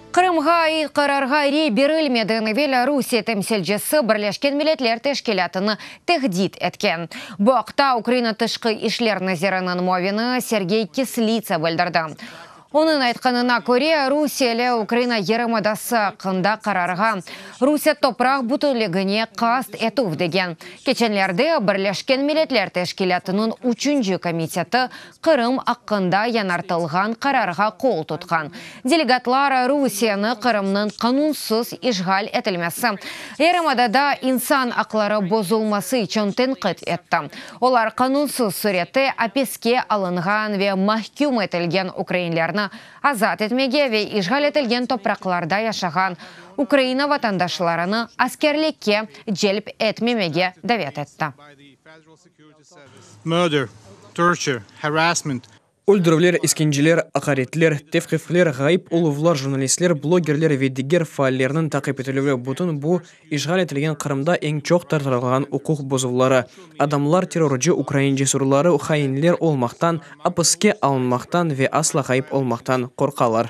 Қырымға қарарға берілмедіні Белоруссия темселжесі Бірлешкен Милетлер Тешкелятыны техдит еткен. Бұақта Украина тышқы ишлер назерінің мовины Сергей Кислица білдірді. Оның айтқанына көре Русиялі Украина ерімадасы қында қарарға Русия топрақ бұтылығыне қаст етув деген. Кеченлерде Бірлешкен Милетлер Тешкелятының 3-ші комитеті Қырым аққында янартылған қарарға қол тұтқан. Делегатлар Русияны Қырымның қанунсыз ишғал етілмесі. Ерімадада инсан ақлары бозылмасы үшін тенқит етті. Олар қанунсыз сүреті апеске алынған ве махкюм етілген украинлерні азат етмеге ве ишғал етілген топрақларда яшаған Украина ватандашларыны аскерлекке желіп етмемеге давет етті. Murder, torture, harassment. Өлдірулер, искенжелер, ақаретлер, тевқифлер, ғайып олывлар, журналистлер, блогерлер, веддігер фааллерінің тақип етілуі бұтын бұл ишғал етілген Қырымда ең чоқ тартырылған ұқуқ бозулары. Адамлар терроржы Украин жесурлары хайынлер олмақтан, апыске алынмақтан ве асла ғайып олмақтан қорқалар.